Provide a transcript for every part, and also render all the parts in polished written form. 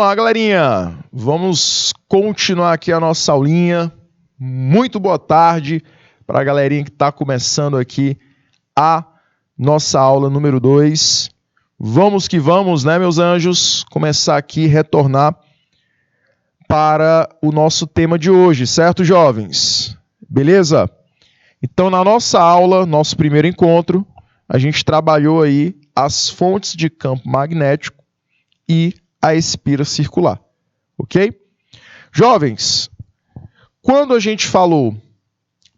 lá, galerinha. Vamos continuar aqui a nossa aulinha. Muito boa tarde para a galerinha que está começando aqui a nossa aula número 2. Vamos que vamos, né, meus anjos? Começar aqui, retornar para o nosso tema de hoje, certo, jovens? Beleza? Então, na nossa aula, nosso primeiro encontro, a gente trabalhou aí as fontes de campo magnético e a espira circular, ok? Jovens, quando a gente falou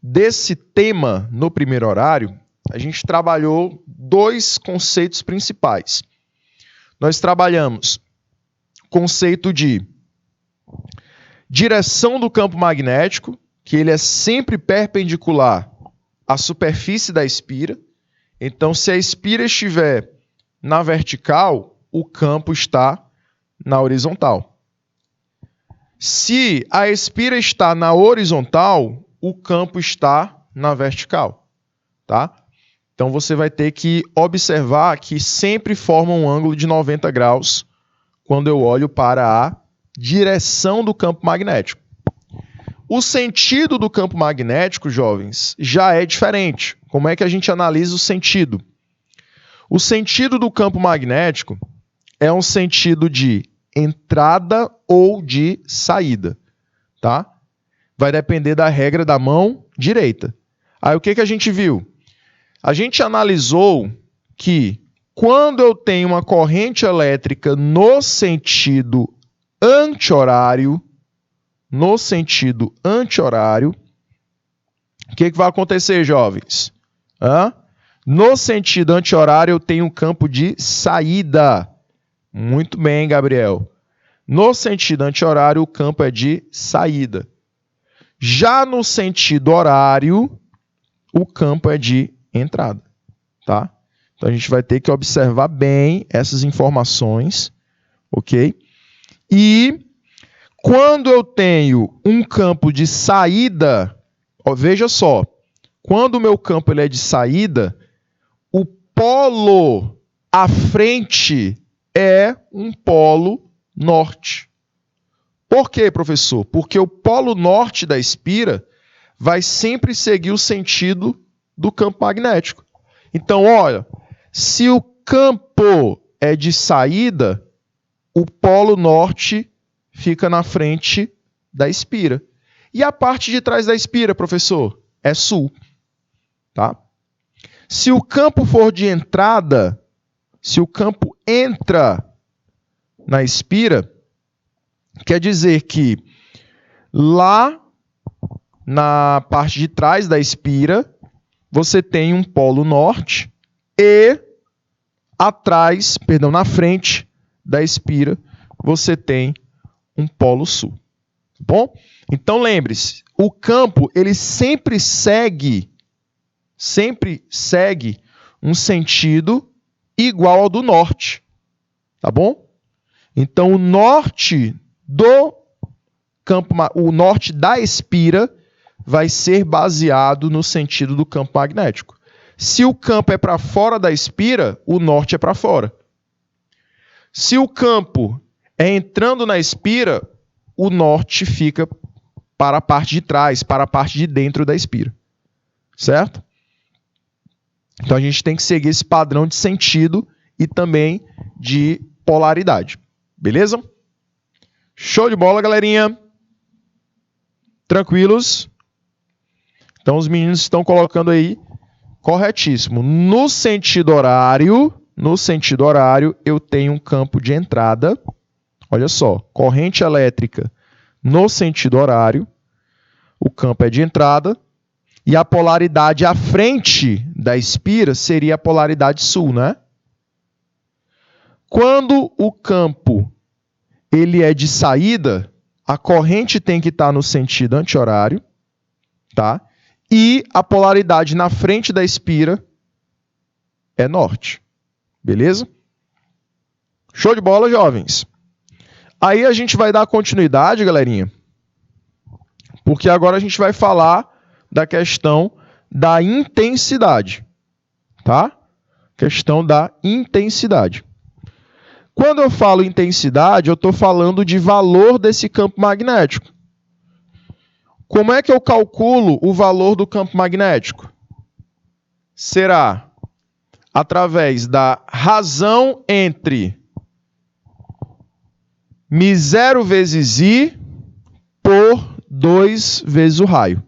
desse tema no primeiro horário, a gente trabalhou dois conceitos principais. Nós trabalhamos o conceito de direção do campo magnético, que ele é sempre perpendicular à superfície da espira. Então, se a espira estiver na vertical, o campo está na horizontal. Se a espira está na horizontal, o campo está na vertical, tá? Então você vai ter que observar que sempre forma um ângulo de 90 graus quando eu olho para a direção do campo magnético. O sentido do campo magnético, jovens, já é diferente. Como é que a gente analisa o sentido? O sentido do campo magnético é um sentido de entrada ou de saída, tá? Vai depender da regra da mão direita. Aí o que a gente viu? A gente analisou que quando eu tenho uma corrente elétrica no sentido anti-horário, o que vai acontecer, jovens? No sentido anti-horário, eu tenho um campo de saída. Muito bem, Gabriel. No sentido anti-horário, o campo é de saída. Já no sentido horário, o campo é de entrada, tá? Então, a gente vai ter que observar bem essas informações, ok? E quando eu tenho um campo de saída, veja só, quando o meu campo ele é de saída, o polo à frente é um polo norte. Por quê, professor? Porque o polo norte da espira vai sempre seguir o sentido do campo magnético. Então, olha, se o campo é de saída, o polo norte fica na frente da espira. E a parte de trás da espira, professor? É sul. Tá? Se o campo for de entrada, se o campo entra na espira, quer dizer que lá na parte de trás da espira, você tem um polo norte e na frente da espira, você tem um polo sul. Tá bom? Então lembre-se, o campo ele sempre segue um sentido igual ao do norte. Tá bom? Então o norte da espira vai ser baseado no sentido do campo magnético. Se o campo é para fora da espira, o norte é para fora. Se o campo é entrando na espira, o norte fica para a parte de trás, para a parte de dentro da espira. Certo? Então a gente tem que seguir esse padrão de sentido e também de polaridade. Beleza? Show de bola, galerinha? Tranquilos? Então os meninos estão colocando aí corretíssimo. No sentido horário, eu tenho um campo de entrada. Olha só, corrente elétrica no sentido horário, o campo é de entrada, e a polaridade à frente da espira seria a polaridade sul, né? Quando o campo ele é de saída, a corrente tem que estar no sentido anti-horário, tá? E a polaridade na frente da espira é norte. Beleza? Show de bola, jovens? Aí a gente vai dar continuidade, galerinha, porque agora a gente vai falar da questão da intensidade, tá? Questão da intensidade. Quando eu falo intensidade, eu estou falando de valor desse campo magnético. Como é que eu calculo o valor do campo magnético? Será através da razão entre μ0 vezes I por 2 vezes o raio.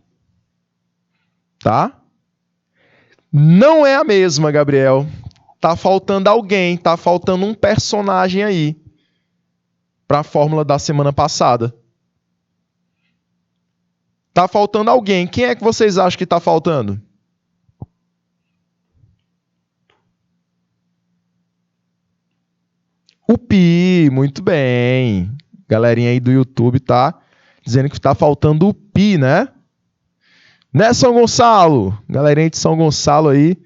Tá? Não é a mesma, Gabriel. Tá faltando alguém, tá faltando um personagem aí para a fórmula da semana passada. Tá faltando alguém. Quem é que vocês acham que tá faltando? O pi, muito bem. Galerinha aí do YouTube tá dizendo que tá faltando o pi, né? Né, São Gonçalo? Galerinha de São Gonçalo aí,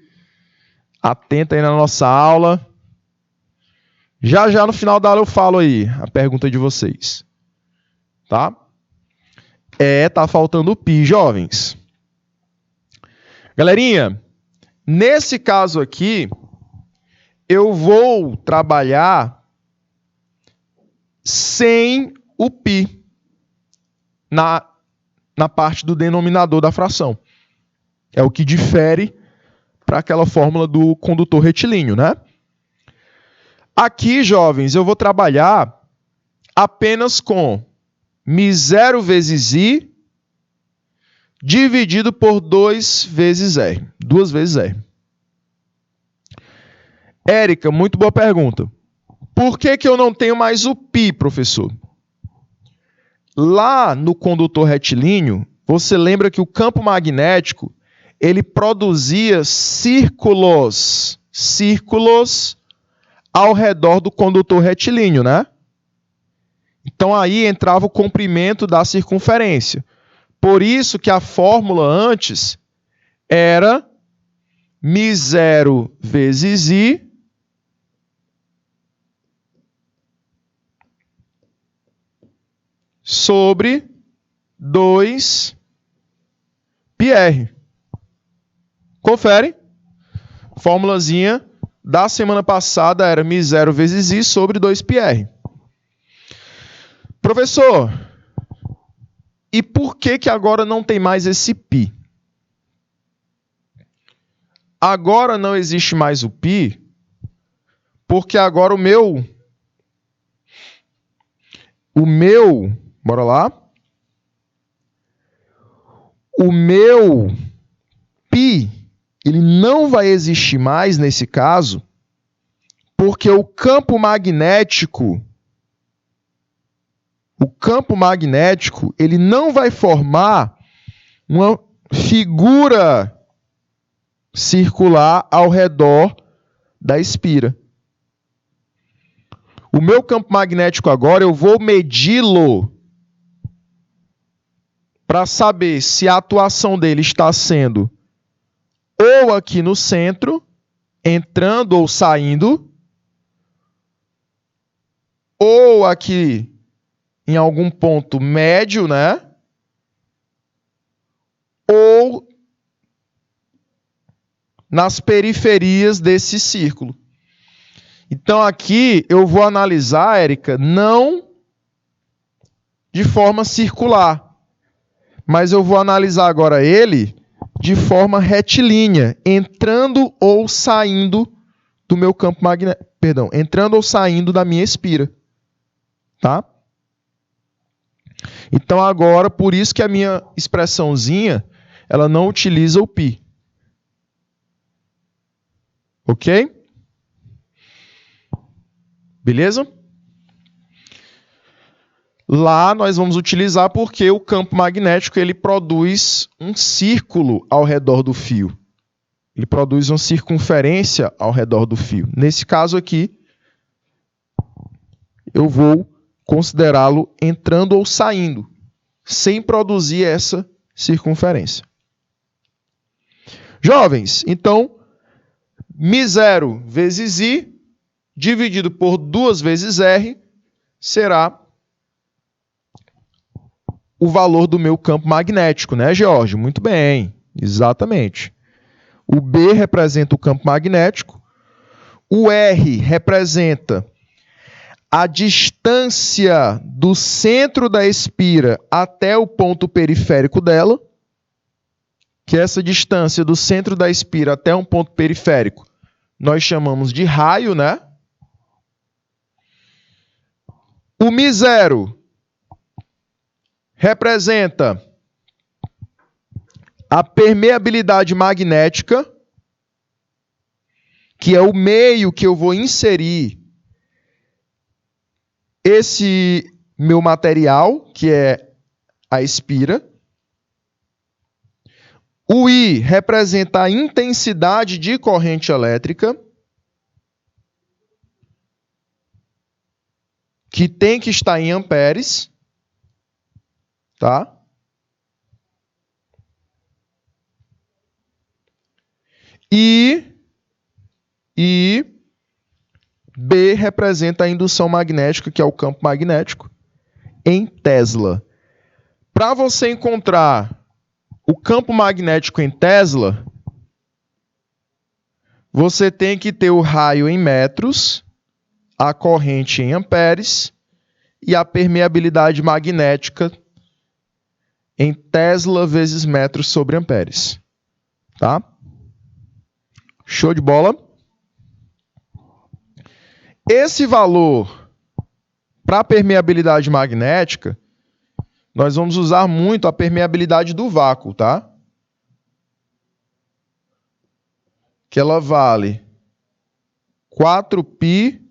atenta aí na nossa aula. Já no final da aula eu falo aí a pergunta de vocês. Tá? Tá faltando o pi, jovens. Galerinha, nesse caso aqui, eu vou trabalhar sem o pi na parte do denominador da fração. É o que difere para aquela fórmula do condutor retilíneo, né? Aqui, jovens, eu vou trabalhar apenas com μ0 vezes I dividido por 2 vezes R. 2 vezes R. Érica, muito boa pergunta. Por que eu não tenho mais o π, professor? Lá no condutor retilíneo, você lembra que o campo magnético ele produzia círculos ao redor do condutor retilíneo, né? Então aí entrava o comprimento da circunferência. Por isso que a fórmula antes era μ0 vezes I sobre 2 πr. Confere. Fórmulazinha da semana passada era μ0 vezes I sobre 2 πr. Professor, e por que agora não tem mais esse π? Agora não existe mais o π, porque agora o meu, bora lá, o meu π, ele não vai existir mais nesse caso, porque o campo magnético, ele não vai formar uma figura circular ao redor da espira. O meu campo magnético agora, eu vou medi-lo para saber se a atuação dele está sendo ou aqui no centro, entrando ou saindo, ou aqui em algum ponto médio, né? Ou nas periferias desse círculo. Então aqui eu vou analisar, Érica, não de forma circular, mas eu vou analisar agora ele de forma retilínea, entrando ou saindo do meu campo magnético, entrando ou saindo da minha espira. Tá? Então agora, por isso que a minha expressãozinha, ela não utiliza o π. Ok? Beleza? Lá nós vamos utilizar porque o campo magnético ele produz um círculo ao redor do fio. Ele produz uma circunferência ao redor do fio. Nesse caso aqui, eu vou considerá-lo entrando ou saindo, sem produzir essa circunferência. Jovens, então, μ0 vezes I dividido por 2 vezes R será o valor do meu campo magnético, né, George? Muito bem, exatamente. O B representa o campo magnético, o R representa a distância do centro da espira até o ponto periférico dela, que essa distância do centro da espira até um ponto periférico nós chamamos de raio, né? O μ0 representa a permeabilidade magnética, que é o meio que eu vou inserir esse meu material, que é a espira. O I representa a intensidade de corrente elétrica, que tem que estar em amperes, tá? E B representa a indução magnética, que é o campo magnético, em Tesla. Para você encontrar o campo magnético em Tesla, você tem que ter o raio em metros, a corrente em amperes e a permeabilidade magnética em Tesla vezes metros sobre amperes. Tá? Show de bola? Esse valor para permeabilidade magnética, nós vamos usar muito a permeabilidade do vácuo, tá? Que ela vale 4π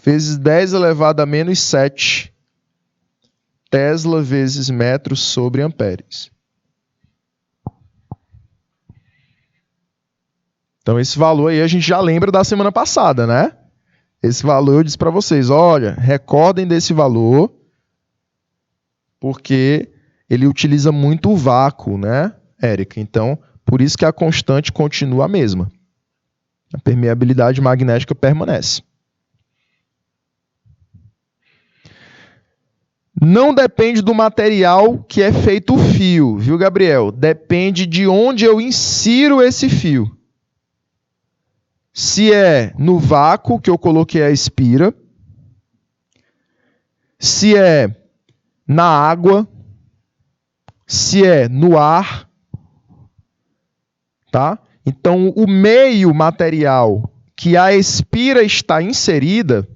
vezes 10 elevado a menos 7 Tesla vezes metros sobre amperes. Então, esse valor aí a gente já lembra da semana passada, né? Esse valor eu disse para vocês, olha, recordem desse valor, porque ele utiliza muito o vácuo, né, Érica? Então, por isso que a constante continua a mesma. A permeabilidade magnética permanece. Não depende do material que é feito o fio, viu, Gabriel? Depende de onde eu insiro esse fio. Se é no vácuo, que eu coloquei a espira, se é na água, se é no ar, tá? Então, o meio material que a espira está inserida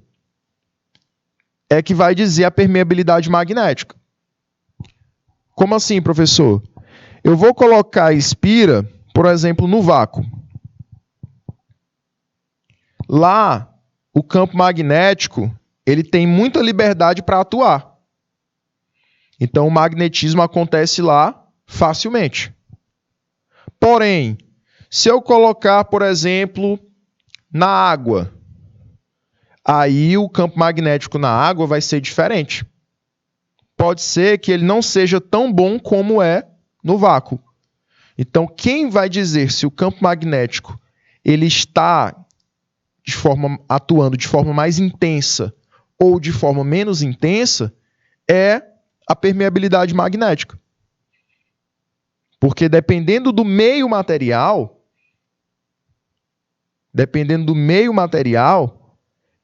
é que vai dizer a permeabilidade magnética. Como assim, professor? Eu vou colocar a espira, por exemplo, no vácuo. Lá, o campo magnético, ele tem muita liberdade para atuar. Então, o magnetismo acontece lá facilmente. Porém, se eu colocar, por exemplo, na água, aí o campo magnético na água vai ser diferente. Pode ser que ele não seja tão bom como é no vácuo. Então, quem vai dizer se o campo magnético ele está atuando de forma mais intensa ou de forma menos intensa é a permeabilidade magnética. Porque dependendo do meio material,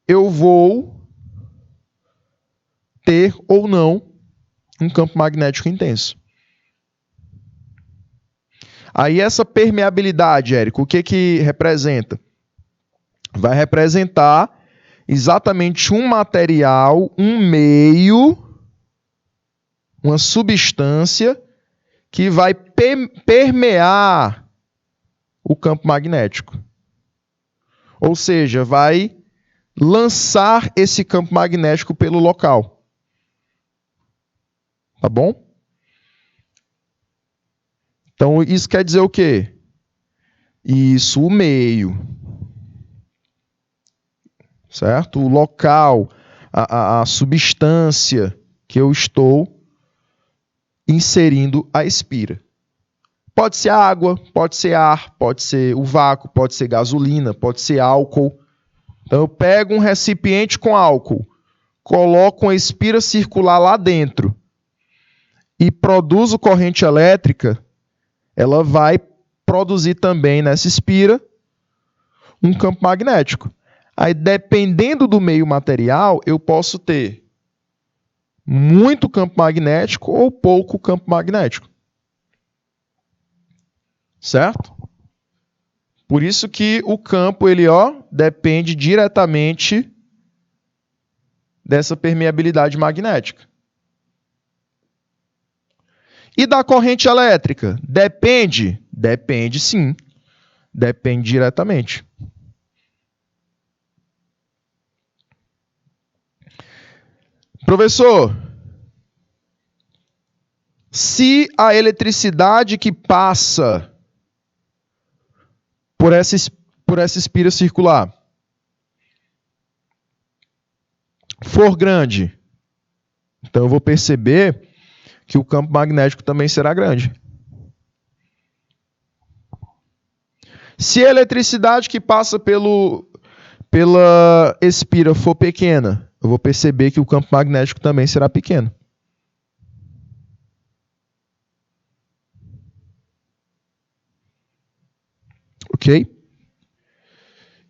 eu vou ter ou não um campo magnético intenso. Aí essa permeabilidade, Érico, o que representa? Vai representar exatamente um material, um meio, uma substância que vai permear o campo magnético. Ou seja, vai lançar esse campo magnético pelo local. Tá bom? Então, isso quer dizer o quê? Isso, o meio. Certo? O local, a substância que eu estou inserindo a espira. Pode ser água, pode ser ar, pode ser o vácuo, pode ser gasolina, pode ser álcool. Então eu pego um recipiente com álcool, coloco uma espira circular lá dentro e produzo corrente elétrica, ela vai produzir também nessa espira um campo magnético. Aí, dependendo do meio material, eu posso ter muito campo magnético ou pouco campo magnético. Certo? Por isso que o campo ele, depende diretamente dessa permeabilidade magnética. E da corrente elétrica? Depende? Depende sim. Depende diretamente. Professor, se a eletricidade que passa por essa espira circular for grande, então eu vou perceber que o campo magnético também será grande. Se a eletricidade que passa pela espira for pequena, eu vou perceber que o campo magnético também será pequeno. Ok?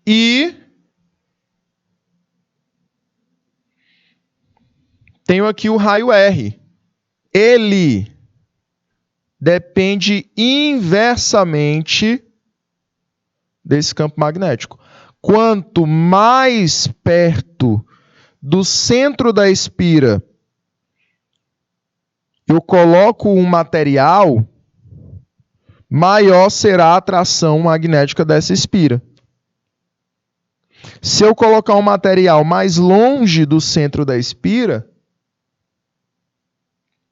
E tenho aqui o raio R. Ele depende inversamente desse campo magnético. Quanto mais perto do centro da espira eu coloco um material, maior será a atração magnética dessa espira. Se eu colocar um material mais longe do centro da espira,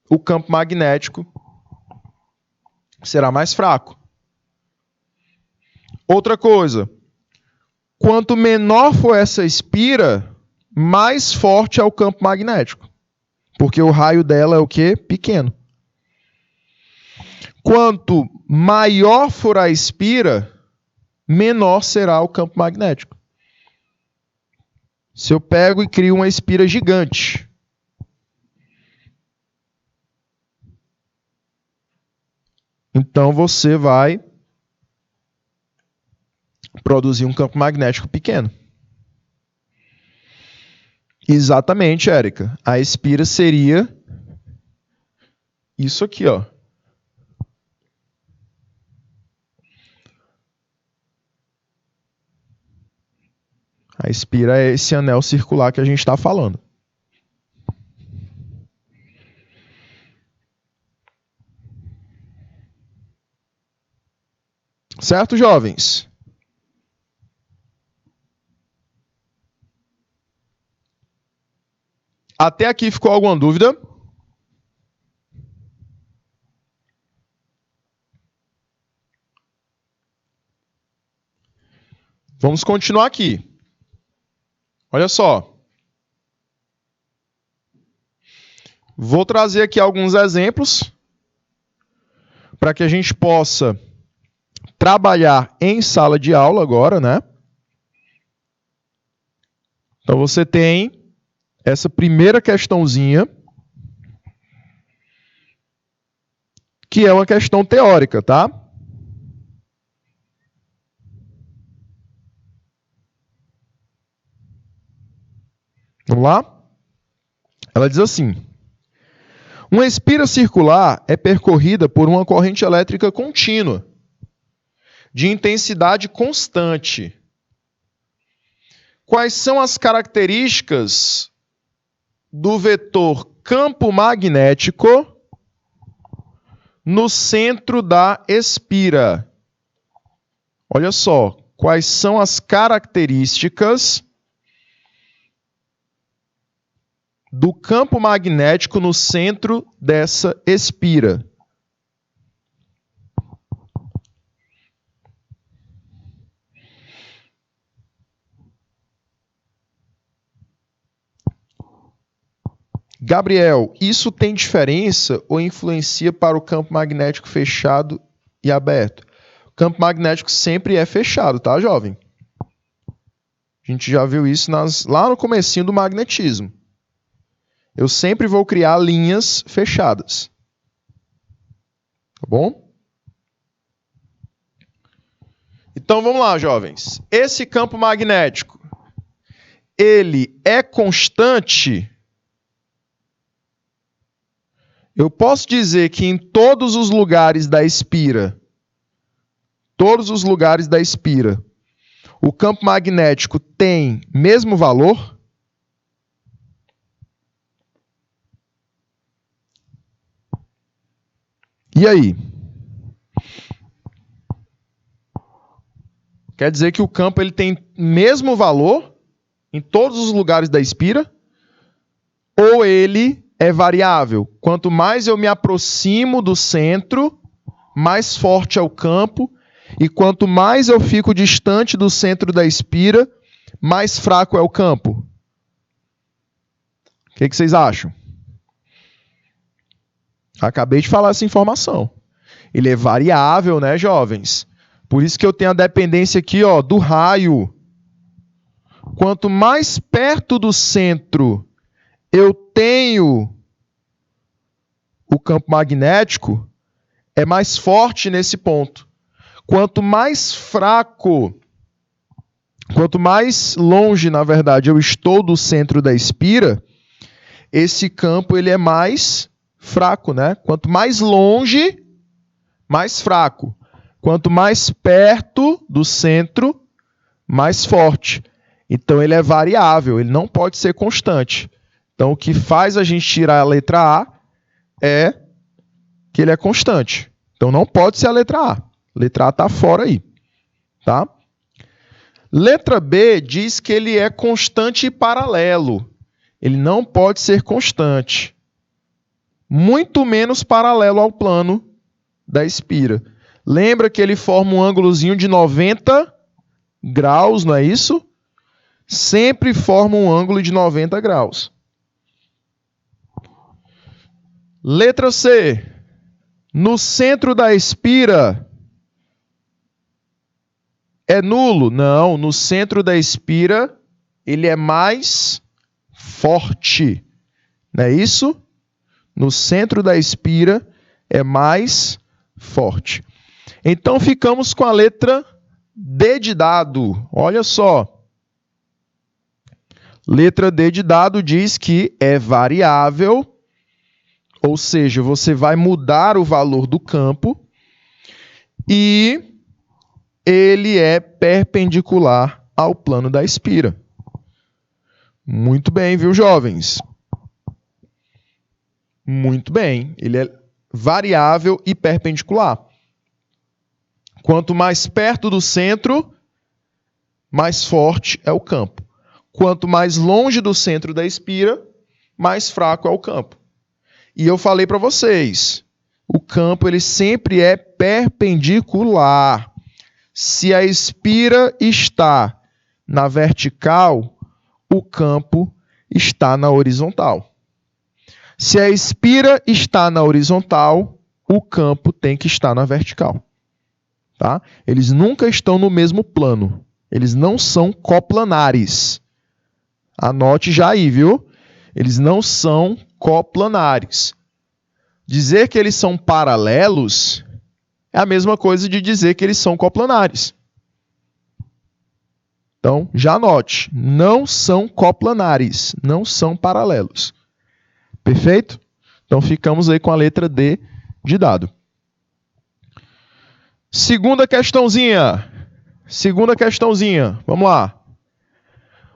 o campo magnético será mais fraco. Outra coisa, quanto menor for essa espira, mais forte é o campo magnético. Porque o raio dela é o quê? Pequeno. Quanto maior for a espira, menor será o campo magnético. Se eu pego e crio uma espira gigante, então você vai produzir um campo magnético pequeno. Exatamente, Érica. A espira seria isso aqui, ó. A espira é esse anel circular que a gente está falando. Certo, jovens? Até aqui ficou alguma dúvida? Vamos continuar aqui. Olha só. Vou trazer aqui alguns exemplos para que a gente possa trabalhar em sala de aula agora, né? Então você tem essa primeira questãozinha, que é uma questão teórica, tá? Vamos lá? Ela diz assim: uma espira circular é percorrida por uma corrente elétrica contínua, de intensidade constante. Quais são as características do vetor campo magnético no centro da espira? Olha só, quais são as características do campo magnético no centro dessa espira? Gabriel, isso tem diferença ou influencia para o campo magnético fechado e aberto? O campo magnético sempre é fechado, tá, jovem? A gente já viu isso lá no comecinho do magnetismo. Eu sempre vou criar linhas fechadas. Tá bom? Então vamos lá, jovens. Esse campo magnético ele é constante, eu posso dizer que em todos os lugares da espira, o campo magnético tem mesmo valor? E aí? Quer dizer que o campo ele tem mesmo valor em todos os lugares da espira? Ou ele é variável? Quanto mais eu me aproximo do centro, mais forte é o campo, e quanto mais eu fico distante do centro da espira, mais fraco é o campo. O que vocês acham? Acabei de falar essa informação. Ele é variável, né, jovens? Por isso que eu tenho a dependência aqui, ó, do raio. Quanto mais perto do centro eu tenho o campo magnético, é mais forte nesse ponto. Quanto mais fraco, quanto mais longe, na verdade, eu estou do centro da espira, esse campo ele é mais fraco, né? Quanto mais longe, mais fraco. Quanto mais perto do centro, mais forte. Então, ele é variável, ele não pode ser constante. Então, o que faz a gente tirar a letra A é que ele é constante. Então, não pode ser a letra A. A letra A está fora aí. Tá? Letra B diz que ele é constante e paralelo. Ele não pode ser constante. Muito menos paralelo ao plano da espira. Lembra que ele forma um ângulozinho de 90 graus, não é isso? Sempre forma um ângulo de 90 graus. Letra C. No centro da espira é nulo? Não, no centro da espira ele é mais forte. Não é isso? No centro da espira é mais forte. Então, ficamos com a letra D de dado. Olha só. Letra D de dado diz que é variável, ou seja, você vai mudar o valor do campo e ele é perpendicular ao plano da espira. Muito bem, viu, jovens? Muito bem. Ele é variável e perpendicular. Quanto mais perto do centro, mais forte é o campo. Quanto mais longe do centro da espira, mais fraco é o campo. E eu falei para vocês, o campo ele sempre é perpendicular. Se a espira está na vertical, o campo está na horizontal. Se a espira está na horizontal, o campo tem que estar na vertical. Tá? Eles nunca estão no mesmo plano. Eles não são coplanares. Anote já aí, viu? Eles não são coplanares. Dizer que eles são paralelos é a mesma coisa de dizer que eles são coplanares. Então, já anote. Não são coplanares. Não são paralelos. Perfeito? Então, ficamos aí com a letra D de dado. Segunda questãozinha. Vamos lá.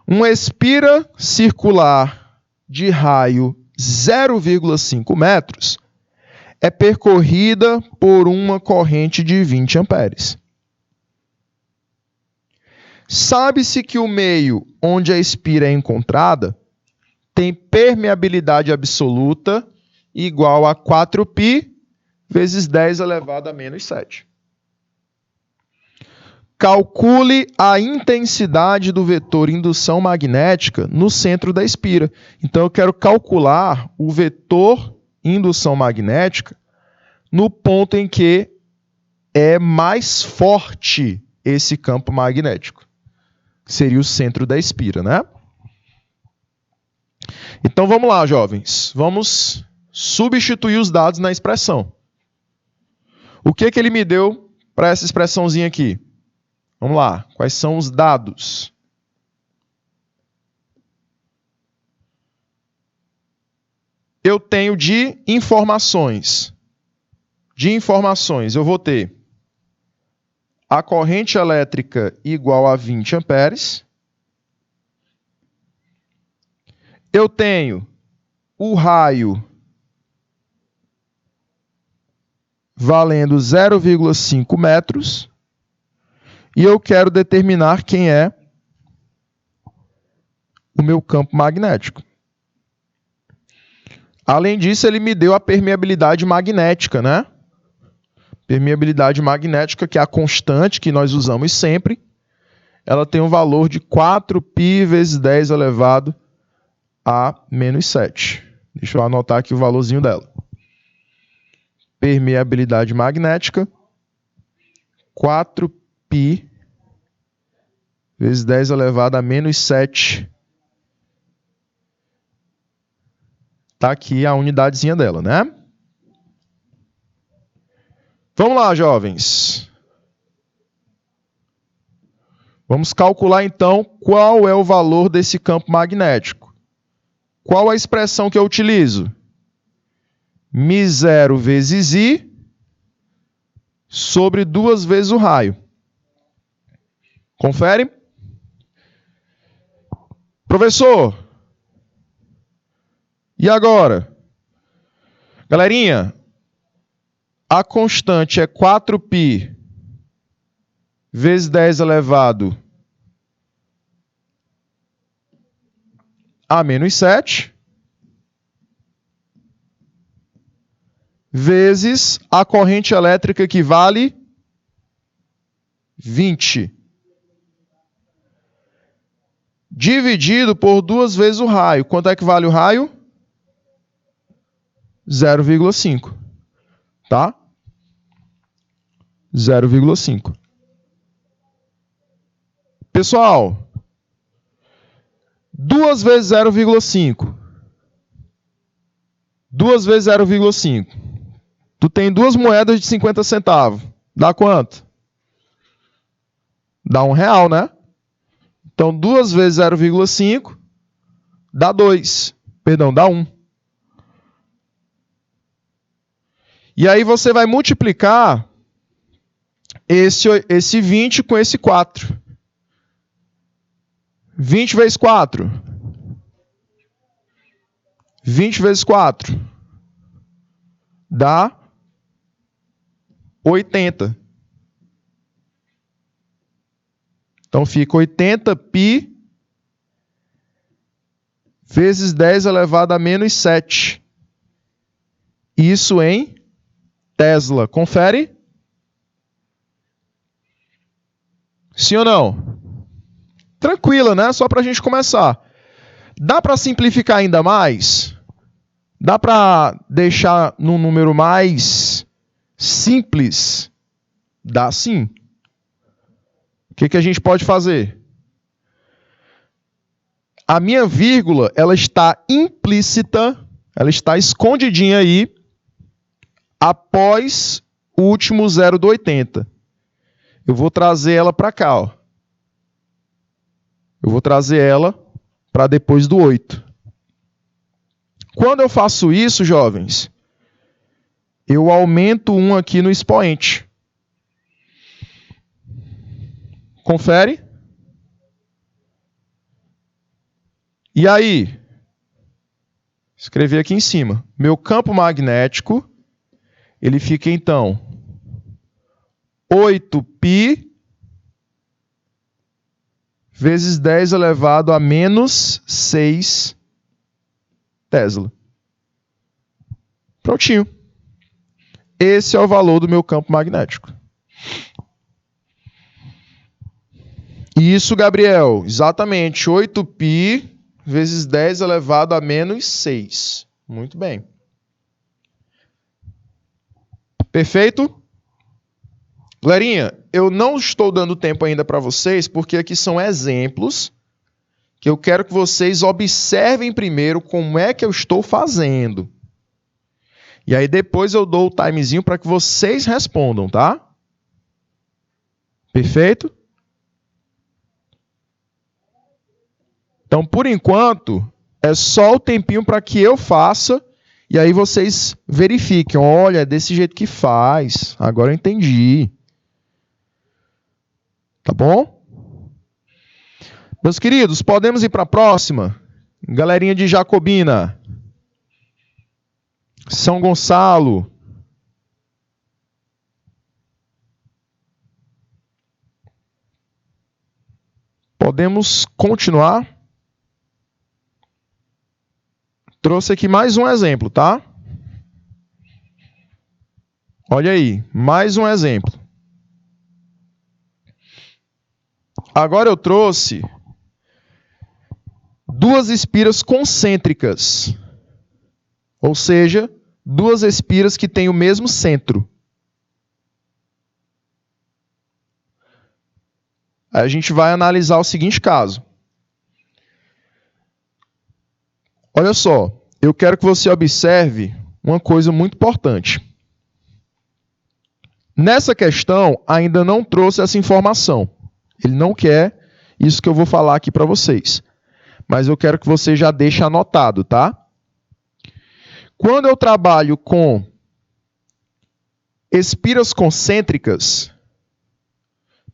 Uma espira circular de raio 0,5 metros é percorrida por uma corrente de 20 amperes. Sabe-se que o meio onde a espira é encontrada tem permeabilidade absoluta igual a 4π vezes 10 elevado a menos 7. Calcule a intensidade do vetor indução magnética no centro da espira. Então, eu quero calcular o vetor indução magnética no ponto em que é mais forte esse campo magnético. Seria o centro da espira, né? Então, vamos lá, jovens. Vamos substituir os dados na expressão. O que ele me deu para essa expressãozinha aqui? Vamos lá. Quais são os dados? eu tenho de informações. Eu vou ter a corrente elétrica igual a 20 amperes. Eu tenho o raio valendo 0,5 metros. E eu quero determinar quem é o meu campo magnético. Além disso, ele me deu a permeabilidade magnética, né? Permeabilidade magnética, que é a constante que nós usamos sempre. Ela tem um valor de 4π vezes 10 elevado a menos 7. Deixa eu anotar aqui o valorzinho dela. Permeabilidade magnética, 4π vezes 10 elevado a menos 7. Está aqui a unidadezinha dela, né? Vamos lá, jovens. Vamos calcular, então, qual é o valor desse campo magnético. Qual a expressão que eu utilizo? μ0 vezes I sobre 2 vezes o raio. Confere? Professor, e agora? Galerinha, a constante é 4π vezes 10 elevado a menos 7, vezes a corrente elétrica que vale 20. Dividido por 2 vezes o raio. Quanto é que vale o raio? 0,5. Tá? 0,5. Pessoal, 2 vezes 0,5. 2 vezes 0,5. Tu tem duas moedas de 50 centavos. Dá quanto? Dá R$1, né? Então, 2 vezes 0,5 dá 2. Perdão, dá 1. E aí você vai multiplicar esse 20 com esse 4. 20 vezes 4. 20 vezes 4. Dá 80. Então fica 80π vezes 10 elevado a menos 7. Isso em Tesla. Confere? Sim ou não? Tranquila, né? Só para a gente começar. Dá para simplificar ainda mais? Dá para deixar num número mais simples? Dá sim. O que a gente pode fazer? A minha vírgula, ela está implícita, ela está escondidinha aí, após o último zero do 80. Eu vou trazer ela para cá, ó. Eu vou trazer ela para depois do 8. Quando eu faço isso, jovens, eu aumento 1 aqui no expoente. Confere? E aí? Escrevi aqui em cima. Meu campo magnético, ele fica então 8π vezes 10 elevado a menos 6 Tesla. Prontinho. Esse é o valor do meu campo magnético. Isso, Gabriel. Exatamente. 8π vezes 10 elevado a menos 6. Muito bem. Perfeito? Galerinha, eu não estou dando tempo ainda para vocês, porque aqui são exemplos que eu quero que vocês observem primeiro como é que eu estou fazendo. E aí depois eu dou o timezinho para que vocês respondam, tá? Perfeito? Então, por enquanto, é só o tempinho para que eu faça E aí vocês verifiquem, olha, é desse jeito que faz. Agora eu entendi. Tá bom? Meus queridos, podemos ir para a próxima? Galerinha de Jacobina. São Gonçalo. Podemos continuar? Trouxe aqui mais um exemplo, tá? Olha aí, mais um exemplo. Agora eu trouxe duas espiras concêntricas. Ou seja, duas espiras que têm o mesmo centro. A gente vai analisar o seguinte caso. Olha só, eu quero que você observe uma coisa muito importante. Nessa questão, ainda não trouxe essa informação. Ele não quer isso que eu vou falar aqui para vocês. Mas eu quero que você já deixe anotado, tá? Quando eu trabalho com espiras concêntricas,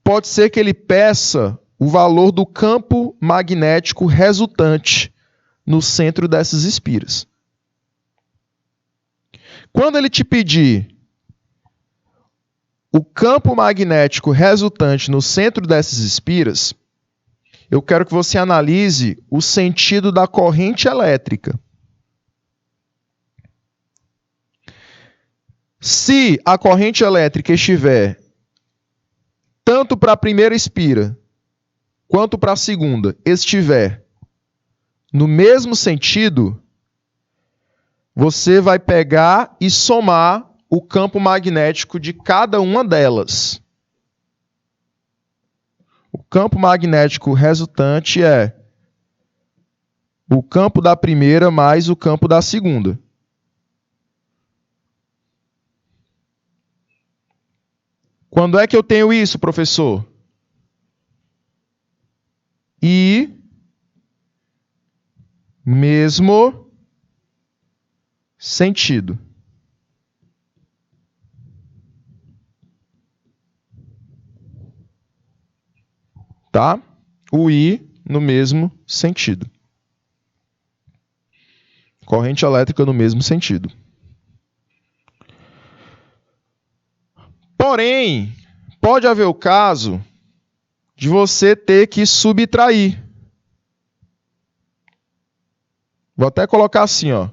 pode ser que ele peça o valor do campo magnético resultante no centro dessas espiras. Quando ele te pedir o campo magnético resultante no centro dessas espiras, eu quero que você analise o sentido da corrente elétrica. Se a corrente elétrica estiver tanto para a primeira espira quanto para a segunda estiver no mesmo sentido, você vai pegar e somar o campo magnético de cada uma delas. O campo magnético resultante é o campo da primeira mais o campo da segunda. Quando é que eu tenho isso, professor? E mesmo sentido. Tá? O I no mesmo sentido. Corrente elétrica no mesmo sentido. Porém, pode haver o caso de você ter que subtrair. Vou até colocar assim, ó.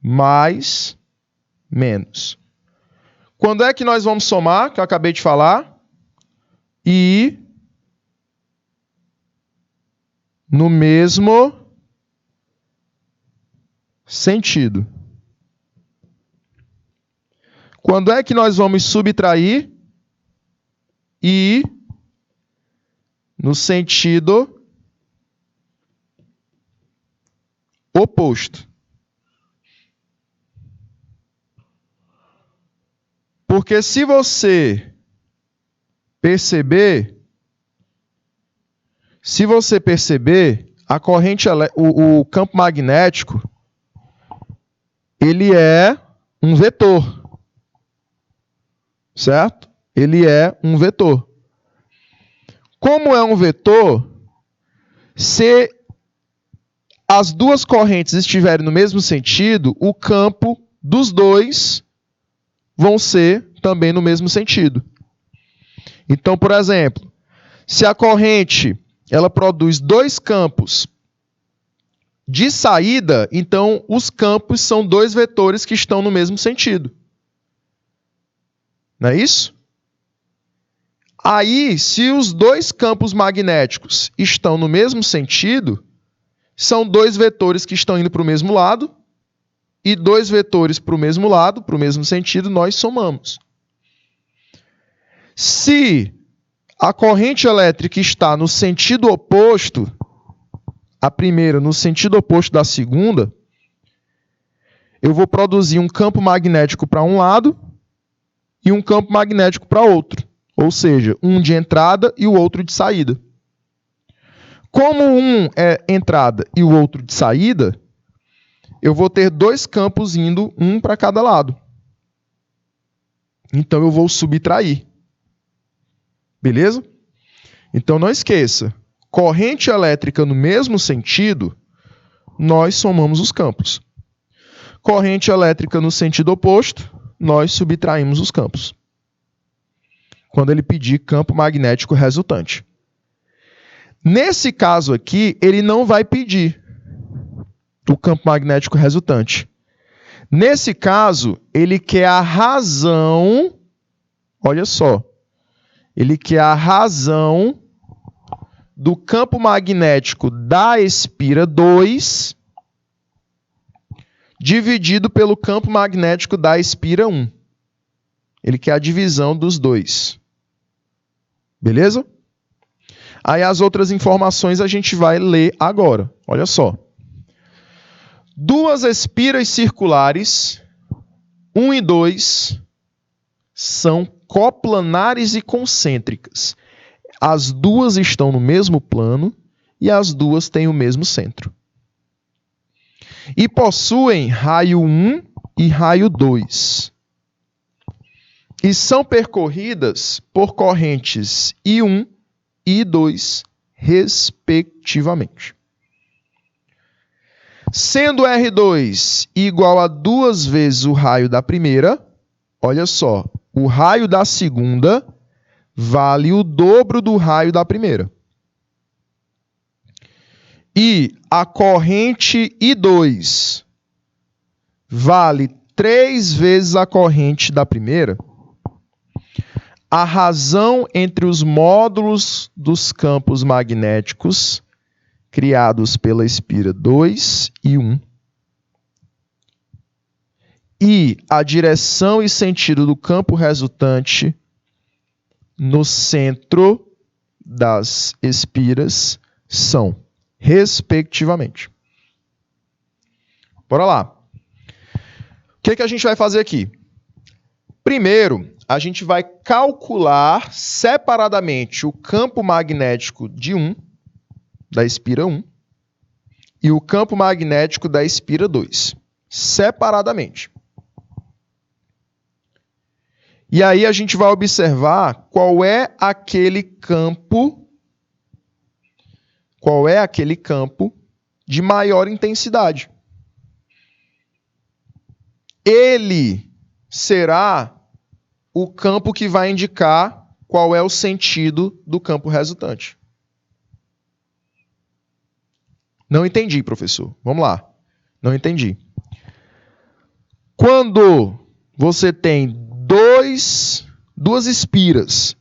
Mais, menos. Quando é que nós vamos somar, que eu acabei de falar? I no mesmo sentido. Quando é que nós vamos subtrair? I no sentido oposto. Porque se você perceber, a corrente, o campo magnético, ele é um vetor. Certo? Ele é um vetor. Como é um vetor, se as duas correntes estiverem no mesmo sentido, o campo dos dois vão ser também no mesmo sentido. Então, por exemplo, se a corrente ela produz dois campos de saída, então os campos são dois vetores que estão no mesmo sentido. Não é isso? Aí, se os dois campos magnéticos estão no mesmo sentido, são dois vetores que estão indo para o mesmo lado, e dois vetores para o mesmo lado, para o mesmo sentido, nós somamos. Se a corrente elétrica está no sentido oposto, a primeira no sentido oposto da segunda, eu vou produzir um campo magnético para um lado e um campo magnético para outro. Ou seja, um de entrada e o outro de saída. Como um é entrada e o outro de saída, eu vou ter dois campos indo, um para cada lado. Então, eu vou subtrair. Beleza? Então, não esqueça. Corrente elétrica no mesmo sentido, nós somamos os campos. Corrente elétrica no sentido oposto, nós subtraímos os campos. Quando ele pedir campo magnético resultante. Nesse caso aqui, ele não vai pedir o campo magnético resultante. Nesse caso, ele quer a razão, olha só, ele quer a razão do campo magnético da espira 2 dividido pelo campo magnético da espira 1. Ele quer a divisão dos dois. Beleza? Aí as outras informações a gente vai ler agora. Olha só. Duas espiras circulares, 1 e 2, são coplanares e concêntricas. As duas estão no mesmo plano e as duas têm o mesmo centro. E possuem raio 1 e raio 2. E são percorridas por correntes I1 e I2, respectivamente. Sendo R2 igual a 2 vezes o raio da primeira, olha só, o raio da segunda vale o dobro do raio da primeira. E a corrente I2 vale 3 vezes a corrente da primeira. A razão entre os módulos dos campos magnéticos criados pela espira 2 e 1 e a direção e sentido do campo resultante no centro das espiras são, respectivamente. Bora lá. O que a gente vai fazer aqui? Primeiro, a gente vai calcular separadamente o campo magnético de 1, da espira 1, e o campo magnético da espira 2, separadamente. E aí a gente vai observar qual é aquele campo de maior intensidade. Ele será o campo que vai indicar qual é o sentido do campo resultante. Não entendi, professor. Vamos lá. Não entendi. Quando você tem duas espiras,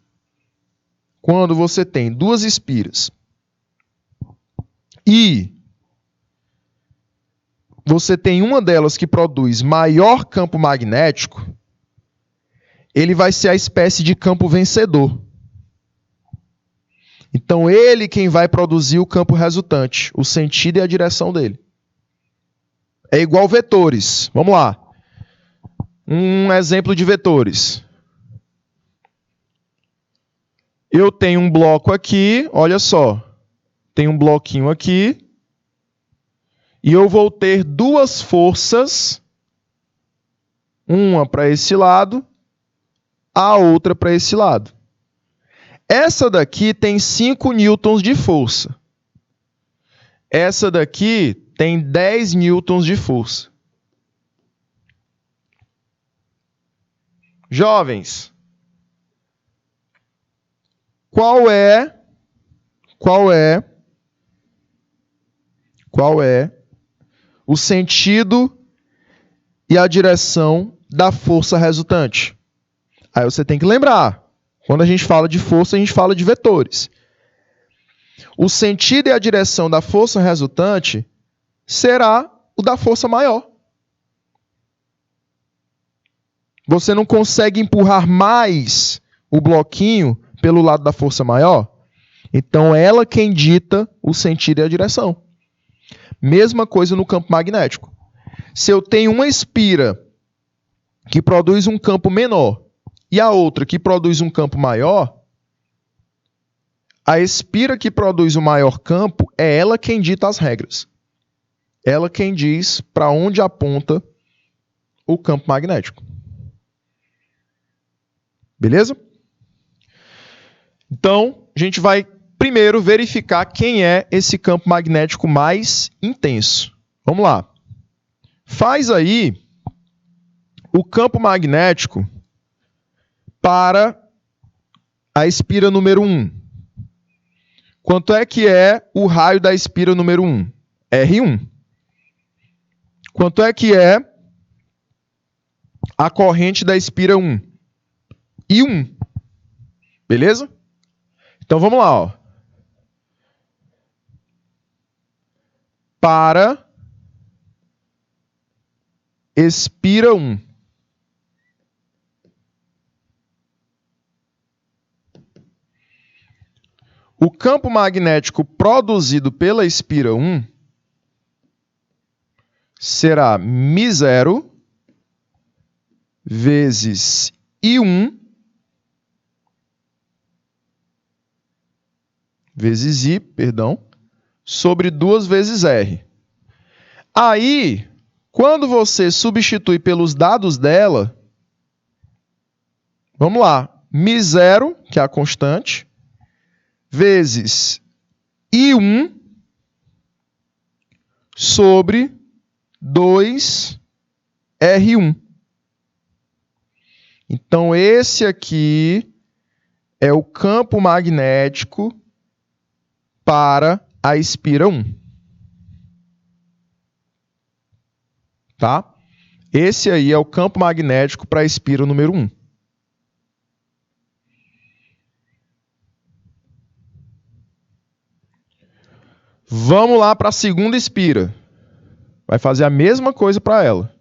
e você tem uma delas que produz maior campo magnético, ele vai ser a espécie de campo vencedor. Então, ele quem vai produzir o campo resultante, o sentido e a direção dele. É igual vetores. Vamos lá. Um exemplo de vetores. Eu tenho um bloco aqui, olha só. Tem um bloquinho aqui. E eu vou ter duas forças. Uma para esse lado, a outra para esse lado. Essa daqui tem 5 newtons de força. Essa daqui tem 10 newtons de força. Jovens, qual é o sentido e a direção da força resultante? Aí você tem que lembrar. Quando a gente fala de força, a gente fala de vetores. O sentido e a direção da força resultante será o da força maior. Você não consegue empurrar mais o bloquinho pelo lado da força maior? Então, ela quem dita o sentido e a direção. Mesma coisa no campo magnético. Se eu tenho uma espira que produz um campo menor e a outra que produz um campo maior, A espira que produz o maior campo é ela quem dita as regras. Ela quem diz para onde aponta o campo magnético. Beleza? Então, a gente vai primeiro verificar quem é esse campo magnético mais intenso. Vamos lá. Faz aí o campo magnético para a espira número 1. Quanto é que é o raio da espira número 1? R1. Quanto é que é a corrente da espira 1? I1. Beleza? Então vamos lá, ó. Para espira 1. O campo magnético produzido pela espira 1 será μ0 vezes I1 vezes I, sobre 2 vezes R. Aí, quando você substitui pelos dados dela, vamos lá, μ0, que é a constante, vezes I1 sobre 2R1. Então, esse aqui é o campo magnético para a espira 1. Tá? Esse aí é o campo magnético para a espira número 1. Vamos lá para a segunda espira. Vai fazer a mesma coisa para ela.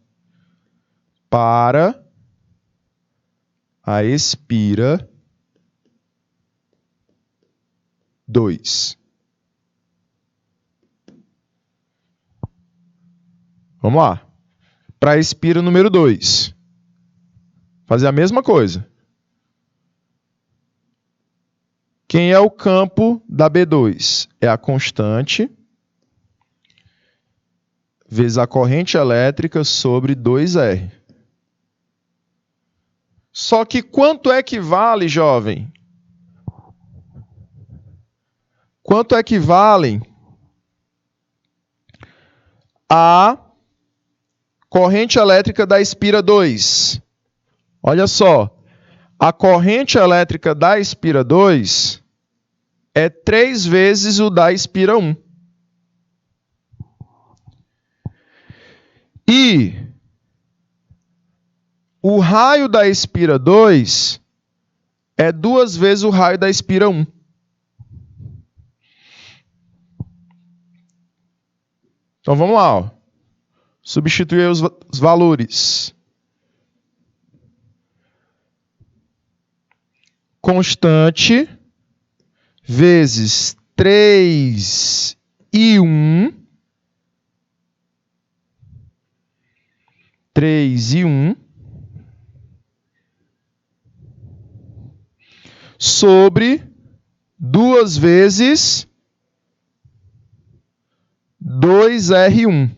Para a espira 2. Vamos lá. Para a espira número 2. Fazer a mesma coisa. Quem é o campo da B2? É a constante vezes a corrente elétrica sobre 2R. Só que quanto é que vale, jovem? Quanto é que vale a corrente elétrica da espira 2? Olha só. A corrente elétrica da espira 2 é 3 vezes o da espira 1. E o raio da espira 2 é 2 vezes o raio da espira 1. Então vamos lá, ó. Substituir os valores. Constante vezes 3I1. 3I1 sobre 2 vezes 2R1.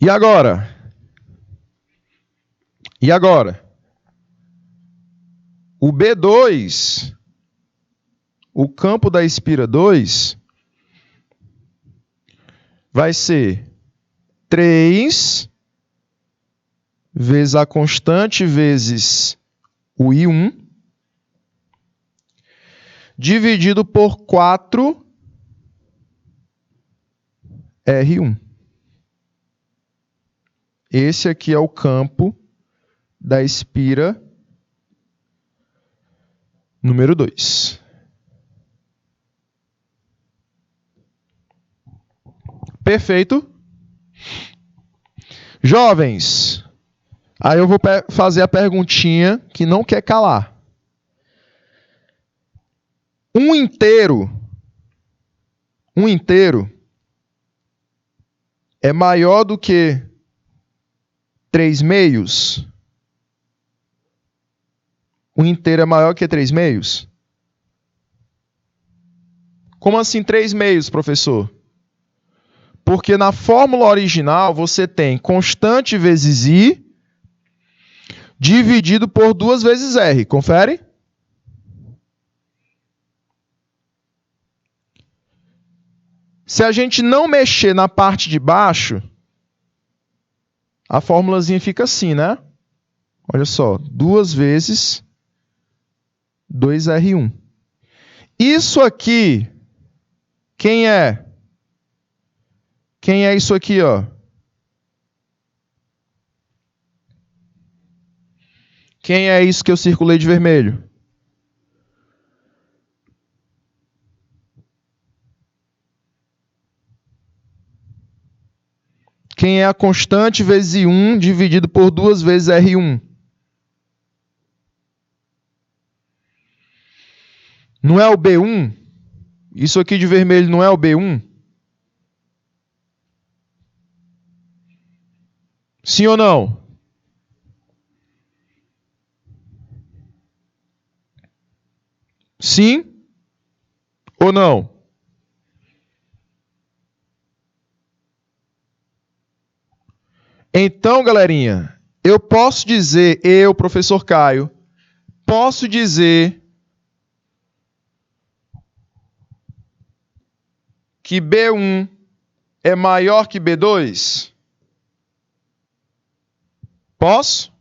E agora? O B2, o campo da espira 2, vai ser 3 vezes a constante vezes o I1, dividido por 4R1. Esse aqui é o campo da espira número 2. Perfeito? Jovens, aí eu vou fazer a perguntinha que não quer calar. 1 inteiro é maior do que 3 meios? 1 inteiro é maior que 3 meios? Como assim 3 meios, professor? Porque na fórmula original você tem constante vezes I dividido por 2 vezes R. Confere? Se a gente não mexer na parte de baixo, a fórmulazinha fica assim, né? Olha só, 2 vezes 2R1. Isso aqui, quem é? Quem é isso aqui, ó? Quem é isso que eu circulei de vermelho? Quem é a constante vezes I1 dividido por 2 vezes R1? Não é o B1? Isso aqui de vermelho não é o B1? Sim ou não? Sim ou não? Então, galerinha, eu posso dizer, eu, professor Caio, posso dizer que B1 é maior que B2? Posso?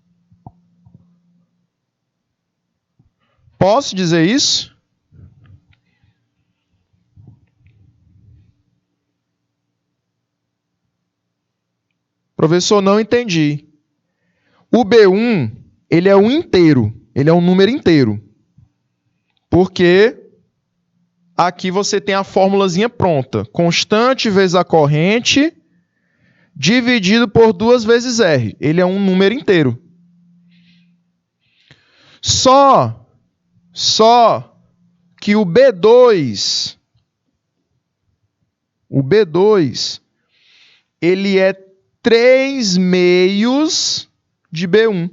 Posso dizer isso? Professor, não entendi. O B1, ele é um inteiro, ele é um número inteiro. Porque aqui você tem a formulazinha pronta. Constante vezes a corrente dividido por 2 vezes R. Ele é um número inteiro. Só que o B2, ele é 3 meios de B1.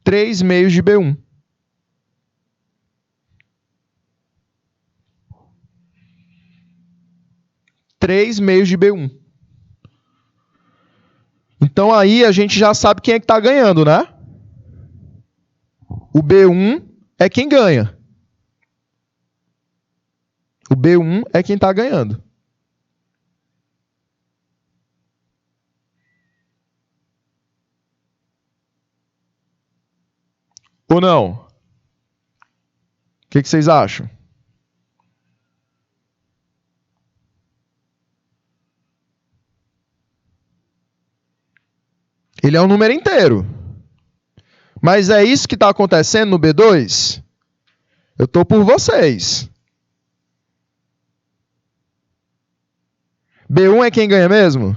3 meios de B1. Três meios de B1. Então aí a gente já sabe quem é que está ganhando, né? O B1 é quem ganha. O B1 é quem está ganhando. Ou não? O que vocês acham? Ele é um número inteiro. Mas é isso que está acontecendo no B2? Eu estou por vocês. B1 é quem ganha mesmo?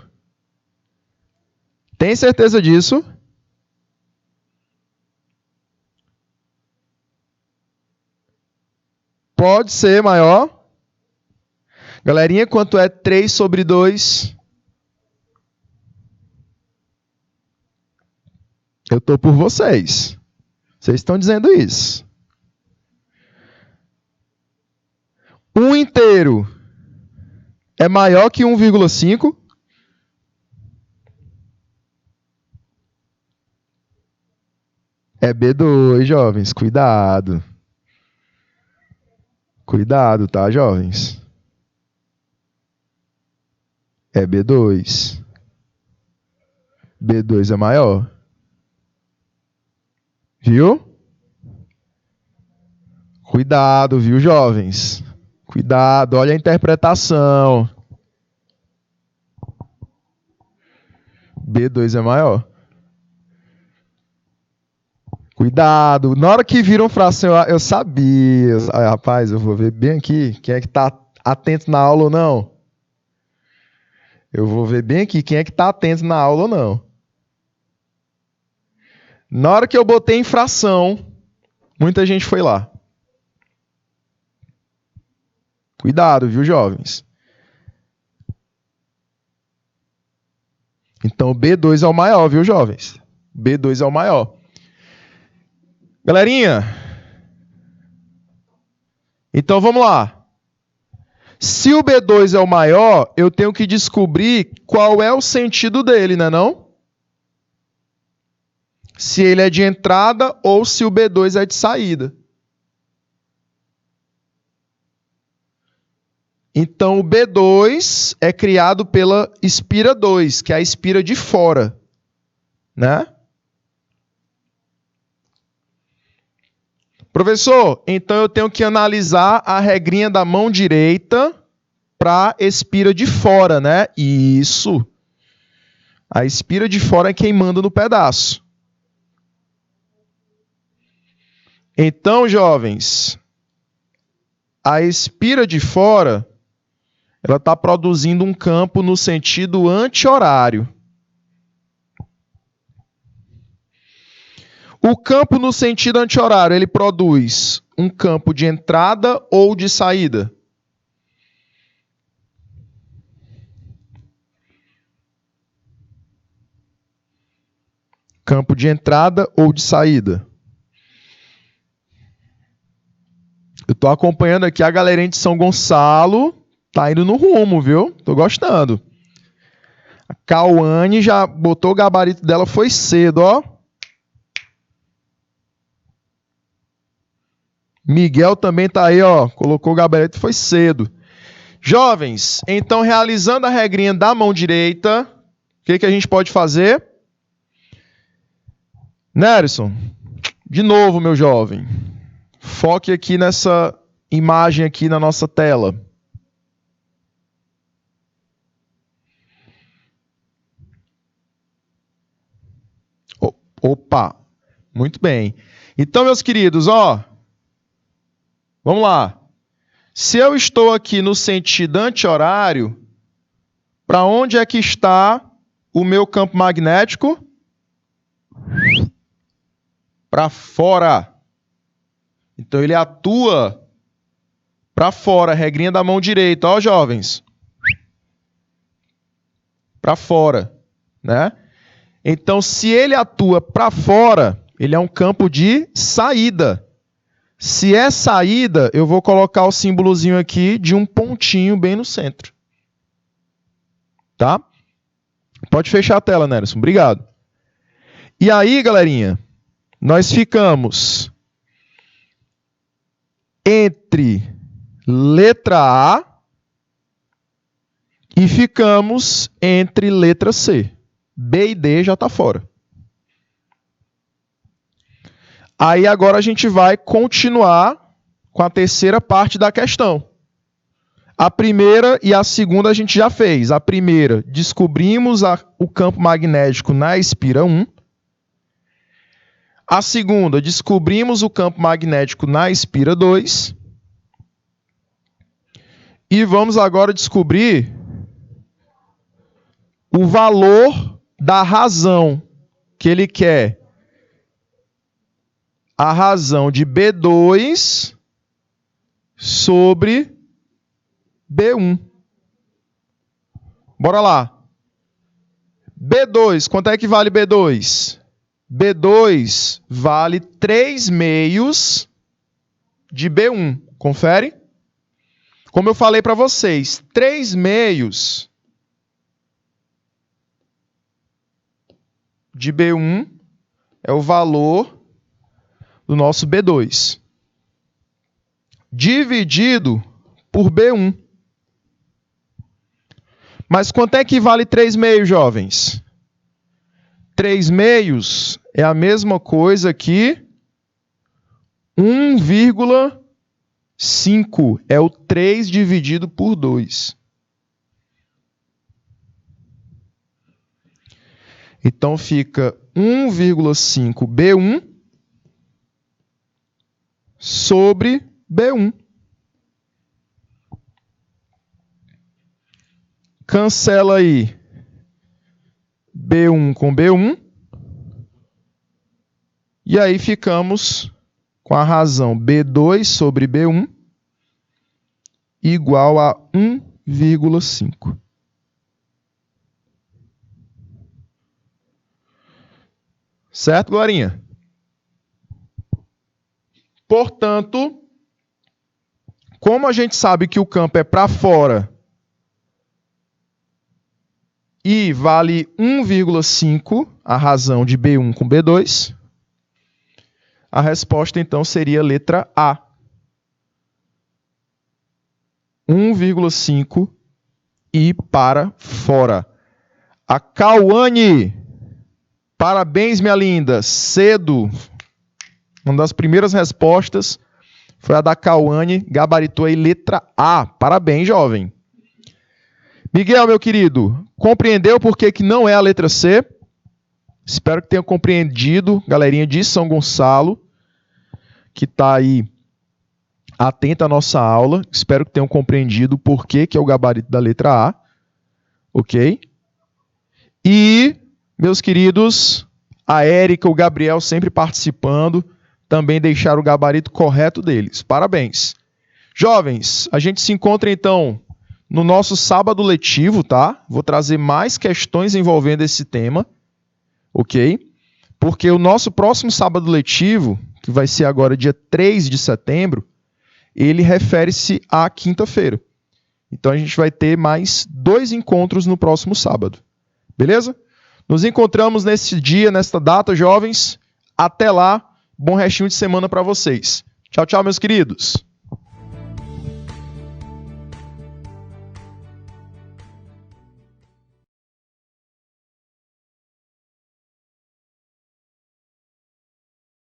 Tem certeza disso? Pode ser maior. Galerinha, quanto é 3 sobre 2? Eu estou por vocês. Vocês estão dizendo isso. 1 inteiro é maior que 1,5? É B2, jovens. Cuidado. Cuidado, tá, jovens? É B2. B2 é maior. Viu? Cuidado, viu, jovens? Cuidado, olha a interpretação. B2 é maior. Cuidado. Na hora que viram fração, eu sabia. Rapaz, eu vou ver bem aqui quem é que tá atento na aula ou não. Eu vou ver bem aqui quem é que tá atento na aula ou não. Na hora que eu botei em fração, muita gente foi lá. Cuidado, viu, jovens? Então, o B2 é o maior, viu, jovens? B2 é o maior. Galerinha, então vamos lá. Se o B2 é o maior, eu tenho que descobrir qual é o sentido dele, né não? Se ele é de entrada ou se o B2 é de saída. Então, o B2 é criado pela espira 2, que é a espira de fora, né? Professor, então eu tenho que analisar a regrinha da mão direita para a espira de fora, né? Isso. A espira de fora é quem manda no pedaço. Então, jovens, a espira de fora, ela está produzindo um campo no sentido anti-horário. O campo no sentido anti-horário, ele produz um campo de entrada ou de saída? Campo de entrada ou de saída? Eu estou acompanhando aqui a galerinha de São Gonçalo. Tá indo no rumo, viu? Tô gostando. A Cauane já botou o gabarito dela, foi cedo, ó. Miguel também tá aí, ó. Colocou o gabarito, foi cedo. Jovens, então realizando a regrinha da mão direita, o que a gente pode fazer? Nerson, de novo, meu jovem. Foque aqui nessa imagem aqui na nossa tela. Opa, muito bem. Então, meus queridos, ó, vamos lá. Se eu estou aqui no sentido anti-horário, para onde é que está o meu campo magnético? Para fora. Então, ele atua para fora. Regrinha da mão direita, ó, jovens. Para fora, né? Então, se ele atua para fora, ele é um campo de saída. Se é saída, eu vou colocar o símbolozinho aqui de um pontinho bem no centro. Tá? Pode fechar a tela, Nerson. Obrigado. E aí, galerinha, nós ficamos entre letra A e ficamos entre letra C. B e D já está fora. Aí agora a gente vai continuar com a terceira parte da questão. A primeira e a segunda a gente já fez. A primeira, descobrimos o campo magnético na espira 1. A segunda, descobrimos o campo magnético na espira 2. E vamos agora descobrir o valor da razão que ele quer. A razão de B2 sobre B1. Bora lá. B2, quanto é que vale B2? B2 vale 3 meios de B1. Confere? Como eu falei para vocês, 3 meios de B1 é o valor do nosso B2. Dividido por B1. Mas quanto é que vale 3 meios, jovens? 3 meios é a mesma coisa que 1,5. É o 3 dividido por 2. Então fica 1,5 B1 sobre B1. Cancela aí B1 com B1. E aí ficamos com a razão B2 sobre B1 igual a 1,5. Certo, Glorinha? Portanto, como a gente sabe que o campo é para fora e vale 1,5 a razão de B1 com B2, a resposta então seria a letra A. 1,5 e para fora. A Cauane, parabéns, minha linda. Cedo, uma das primeiras respostas foi a da Cauane, gabaritou aí letra A. Parabéns, jovem. Miguel, meu querido, compreendeu por que não é a letra C? Espero que tenha compreendido, galerinha de São Gonçalo, que está aí atenta à nossa aula. Espero que tenham compreendido por que é o gabarito da letra A. Ok? E, meus queridos, a Érica, o Gabriel sempre participando, também deixaram o gabarito correto deles. Parabéns. Jovens, a gente se encontra então no nosso sábado letivo, tá? Vou trazer mais questões envolvendo esse tema, ok? Porque o nosso próximo sábado letivo, que vai ser agora dia 3 de setembro, ele refere-se à quinta-feira. Então a gente vai ter mais 2 encontros no próximo sábado. Beleza? Nos encontramos nesse dia, nesta data, jovens. Até lá. Bom restinho de semana para vocês. Tchau, tchau, meus queridos.